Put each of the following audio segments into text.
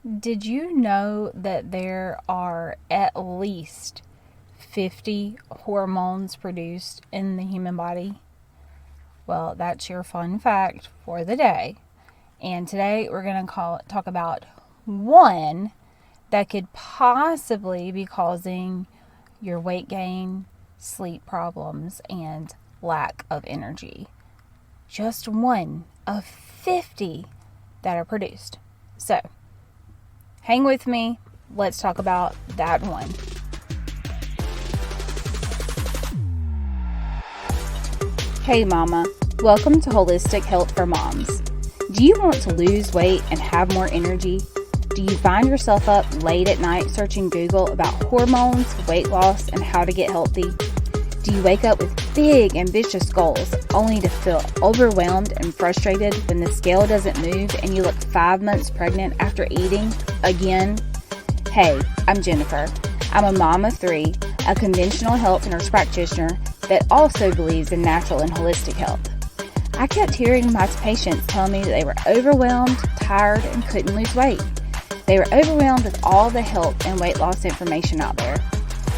Did you know that there are at least 50 hormones produced in the human body? Well, that's your fun fact for the day. And today we're going to talk about one that could possibly be causing your weight gain, sleep problems, and lack of energy. Just one of 50 that are produced. So, hang with me. Let's talk about that one. Hey mama, welcome to Holistic Health for Moms. Do you want to lose weight and have more energy? Do you find yourself up late at night searching Google about hormones, weight loss, and how to get healthy? Do you wake up with big, ambitious goals only to feel overwhelmed and frustrated when the scale doesn't move and you look 5 months pregnant after eating again? Hey, I'm Jennifer. I'm a mom of 3, a conventional health nurse practitioner that also believes in natural and holistic health. I kept hearing my patients tell me that they were overwhelmed, tired, and couldn't lose weight. They were overwhelmed with all the health and weight loss information out there.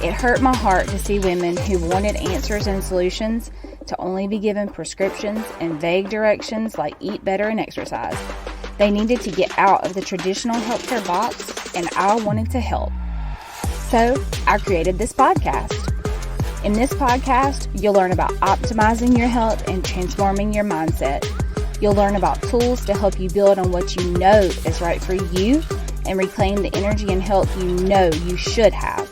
It hurt my heart to see women who wanted answers and solutions to only be given prescriptions and vague directions like eat better and exercise. They needed to get out of the traditional healthcare box, and I wanted to help. So I created this podcast. In this podcast, you'll learn about optimizing your health and transforming your mindset. You'll learn about tools to help you build on what you know is right for you and reclaim the energy and health you know you should have.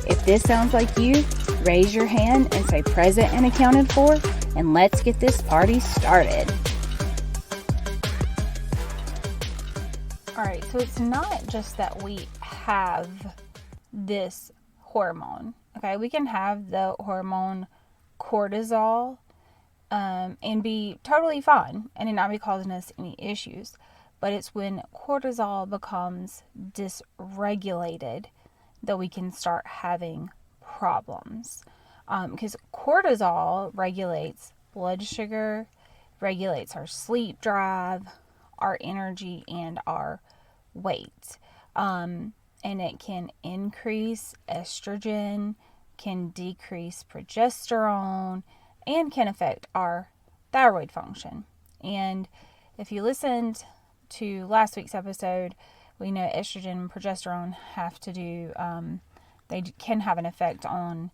If this sounds like you, raise your hand and say present and accounted for, and let's get this party started. Alright, so it's not just that we have this hormone. Okay, we can have the hormone cortisol and be totally fine and it not be causing us any issues. But it's when cortisol becomes dysregulated that we can start having problems. Because cortisol regulates blood sugar, regulates our sleep drive, our energy, and our weight. And it can increase estrogen, can decrease progesterone, and can affect our thyroid function. And if you listened to last week's episode, we know estrogen and progesterone have to do, they can have an effect on,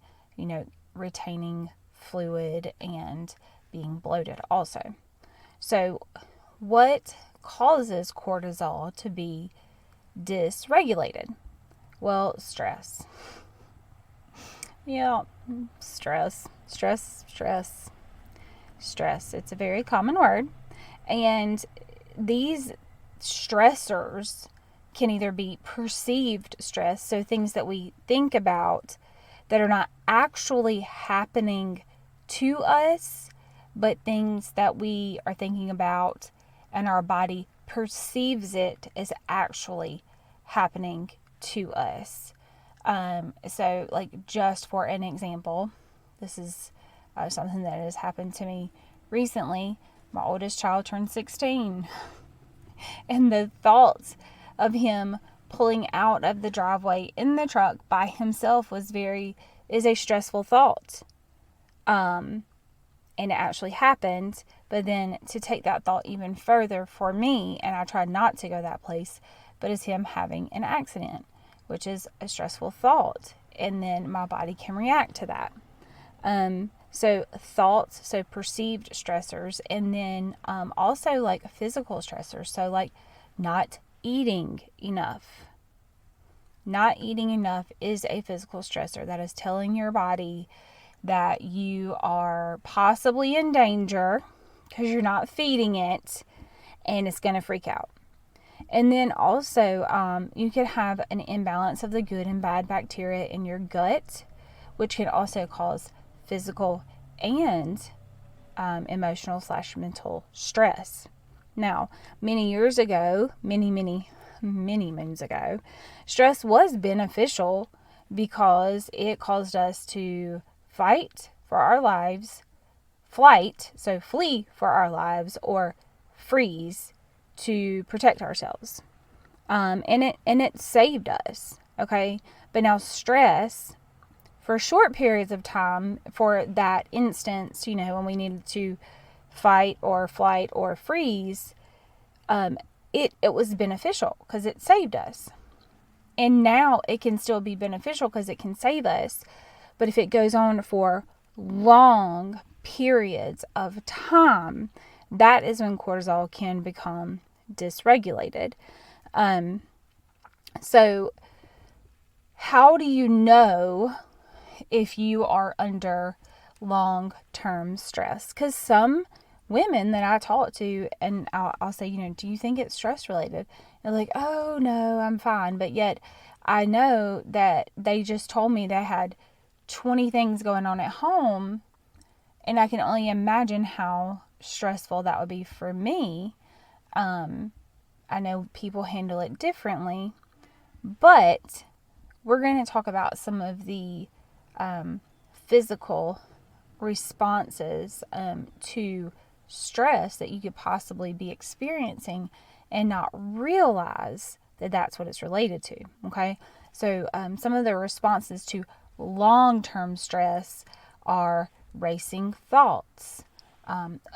retaining fluid and being bloated also. So what causes cortisol to be dysregulated? Well, stress. Yeah, stress. It's a very common word. And these stressors can either be perceived stress, so things that we think about that are not actually happening to us, but things that we are thinking about and our body perceives it as actually happening to us. So like just for an example, this is something that has happened to me recently. My oldest child turned 16 and the thoughts of him pulling out of the driveway in the truck by himself is a stressful thought. And it actually happened, but then to take that thought even further for me, and I tried not to go that place, but is him having an accident, which is a stressful thought, and then my body can react to that. So thoughts, so perceived stressors, and then also like physical stressors, so like not eating enough. Not eating enough is a physical stressor that is telling your body that you are possibly in danger because you're not feeding it and it's going to freak out. And then also you could have an imbalance of the good and bad bacteria in your gut, which can also cause physical and emotional/mental stress. Now, many years ago, many moons ago, stress was beneficial because it caused us to fight for our lives, flight, so flee for our lives, or freeze to protect ourselves. And it saved us. Okay, but now stress for short periods of time, for that instance, when we needed to fight or flight or freeze, it was beneficial because it saved us. And now it can still be beneficial because it can save us. But if it goes on for long periods of time, that is when cortisol can become dysregulated. So how do you know if you are under long-term stress? Because some women that I talk to, and I'll say, do you think it's stress related? They're like, oh no, I'm fine. But yet I know that they just told me they had 20 things going on at home, and I can only imagine how stressful that would be for me. I know people handle it differently, but we're going to talk about some of the physical responses to stress that you could possibly be experiencing and not realize that that's what it's related to. Okay, so some of the responses to long-term stress are racing thoughts,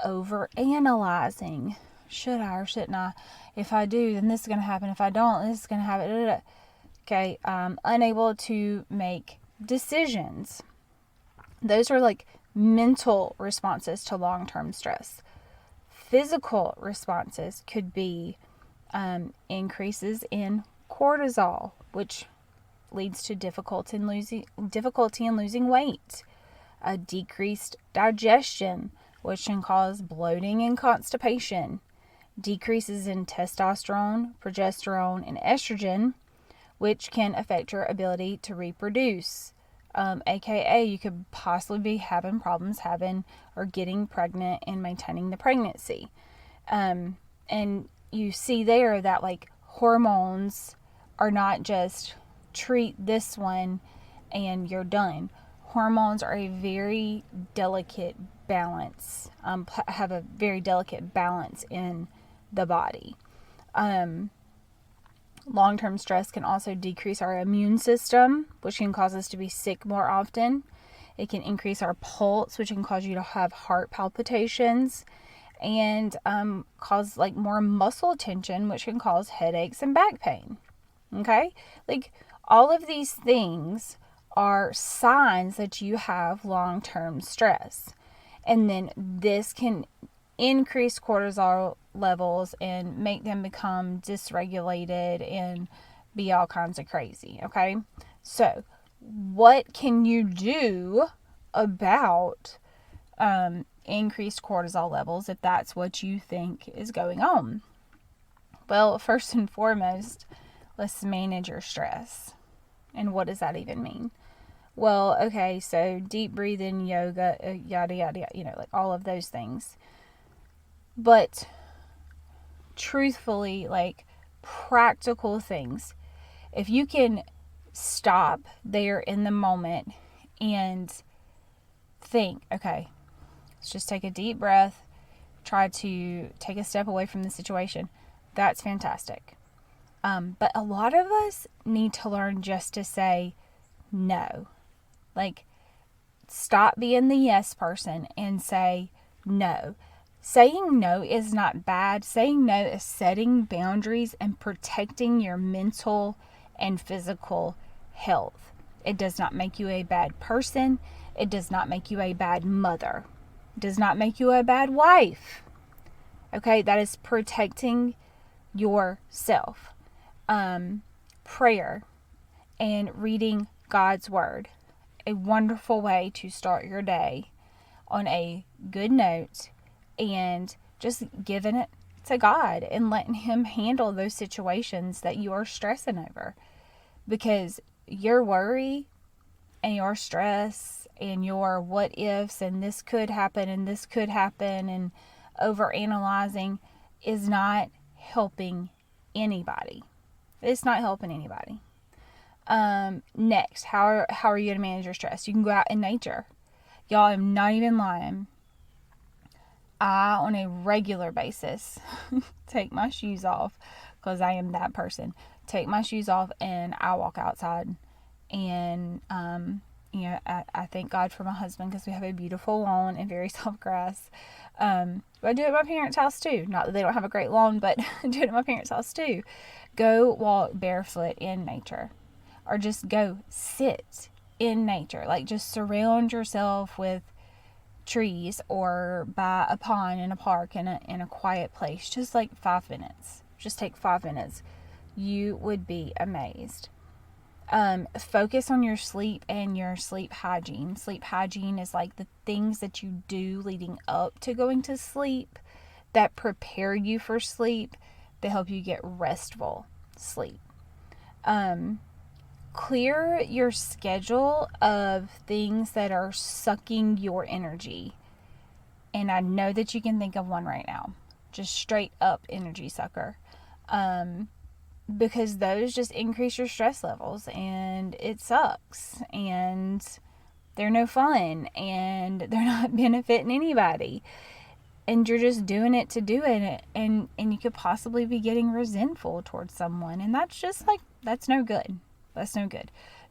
over-analyzing. Should I or shouldn't I? If I do, then this is going to happen. If I don't, this is going to happen. Okay, unable to make decisions. Those are like mental responses to long-term stress. Physical responses could be increases in cortisol, which leads to difficulty in losing weight. A decreased digestion, which can cause bloating and constipation. Decreases in testosterone, progesterone, and estrogen, which can affect your ability to reproduce. AKA, you could possibly be having problems or getting pregnant and maintaining the pregnancy. And you see there that like hormones are not just treat this one and you're done. Hormones are a very delicate balance, have a very delicate balance in the body. Long-term stress can also decrease our immune system, which can cause us to be sick more often. It can increase our pulse, which can cause you to have heart palpitations, and cause like more muscle tension, which can cause headaches and back pain. Okay? Like all of these things are signs that you have long-term stress. And then this can increase cortisol levels and make them become dysregulated and be all kinds of crazy. Okay, so what can you do about increased cortisol levels if that's what you think is going on? Well, first and foremost, let's manage your stress. And what does that even mean? Well, okay, so deep breathing, yoga, yada yada yada, like all of those things. But truthfully, like practical things, if you can stop there in the moment and think, okay, let's just take a deep breath, try to take a step away from the situation, that's fantastic. But a lot of us need to learn just to say no. Like, stop being the yes person and say no. Saying no is not bad. Saying no is setting boundaries and protecting your mental and physical health. It does not make you a bad person. It does not make you a bad mother. It does not make you a bad wife. Okay, that is protecting yourself. Prayer and reading God's Word. A wonderful way to start your day on a good note, and just giving it to God and letting Him handle those situations that you are stressing over. Because your worry and your stress and your what ifs and this could happen and this could happen and over analyzing is not helping anybody. It's not helping anybody. Next, how are you going to manage your stress? You can go out in nature. Y'all, I'm not even lying. I, on a regular basis, take my shoes off, because I am that person. Take my shoes off and I walk outside. And, I thank God for my husband because we have a beautiful lawn and very soft grass. But I do it at my parents' house too. Not that they don't have a great lawn, but I do it at my parents' house too. Go walk barefoot in nature. Or just go sit in nature. Like, just surround yourself with trees or by a pond in a park in a quiet place. Just like 5 minutes. Just take 5 minutes. You would be amazed. Focus on your sleep and your sleep hygiene. Sleep hygiene is like the things that you do leading up to going to sleep that prepare you for sleep, that help you get restful sleep. Clear your schedule of things that are sucking your energy. And I know that you can think of one right now. Just straight up energy sucker. Because those just increase your stress levels, and it sucks, and they're no fun, and they're not benefiting anybody, and you're just doing it to do it, and you could possibly be getting resentful towards someone, and that's just like, that's no good.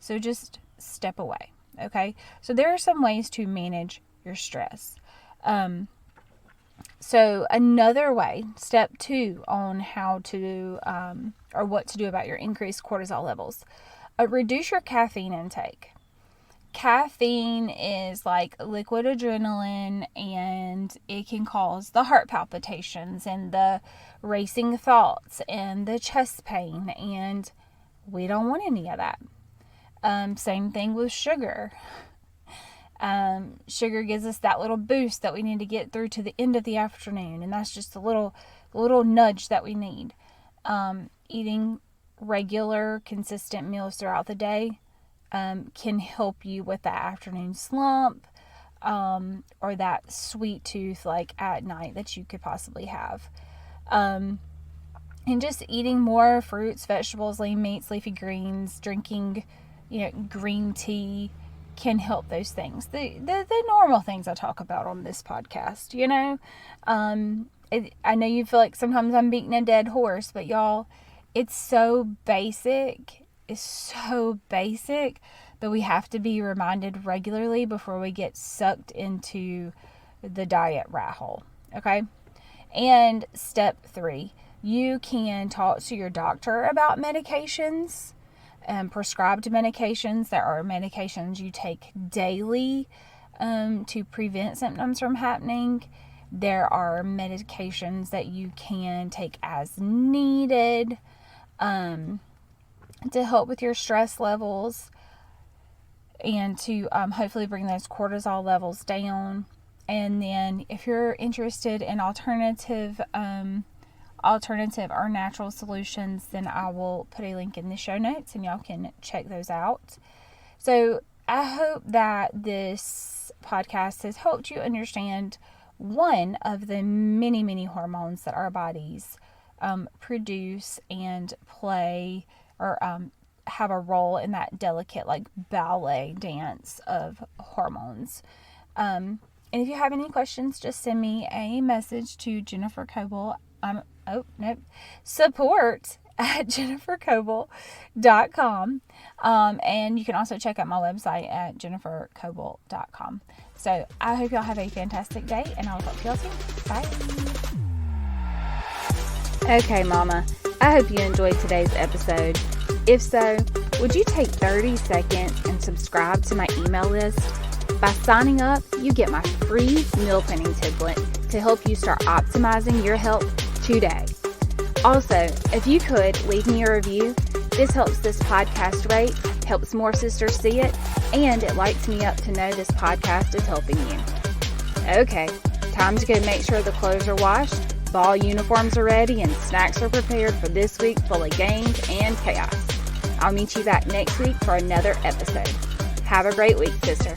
So just step away. Okay, so there are some ways to manage your stress. So another way, step 2 on how to, or what to do about your increased cortisol levels, reduce your caffeine intake. Caffeine is like liquid adrenaline, and it can cause the heart palpitations and the racing thoughts and the chest pain, and we don't want any of that. Same thing with sugar. Sugar gives us that little boost that we need to get through to the end of the afternoon, and that's just a little nudge that we need. Eating regular, consistent meals throughout the day can help you with that afternoon slump, or that sweet tooth like at night that you could possibly have. And just eating more fruits, vegetables, lean meats, leafy greens, drinking, green tea can help those things. The normal things I talk about on this podcast, I know you feel like sometimes I'm beating a dead horse, but y'all, it's so basic. It's so basic that we have to be reminded regularly before we get sucked into the diet rat hole. Okay? And step 3, you can talk to your doctor about medications. Prescribed medications. There are medications you take daily to prevent symptoms from happening. There are medications that you can take as needed to help with your stress levels and to hopefully bring those cortisol levels down. And then if you're interested in alternative or natural solutions, then I will put a link in the show notes and y'all can check those out. So I hope that this podcast has helped you understand one of the many, many hormones that our bodies produce and play or have a role in that delicate like ballet dance of hormones. And if you have any questions, just send me a message to Jennifer Coble. Support at jennifercoble.com. And you can also check out my website at jennifercoble.com. So I hope y'all have a fantastic day, and I'll talk to y'all soon. Bye. Okay, Mama, I hope you enjoyed today's episode. If so, would you take 30 seconds and subscribe to my email list? By signing up, you get my free meal planning template to help you start optimizing your health today. Also, if you could leave me a review, this helps this podcast rate, helps more sisters see it, and it lights me up to know this podcast is helping you. Okay, time to go make sure the clothes are washed, ball uniforms are ready, and snacks are prepared for this week full of games and chaos. I'll meet you back next week for another episode. Have a great week, sister.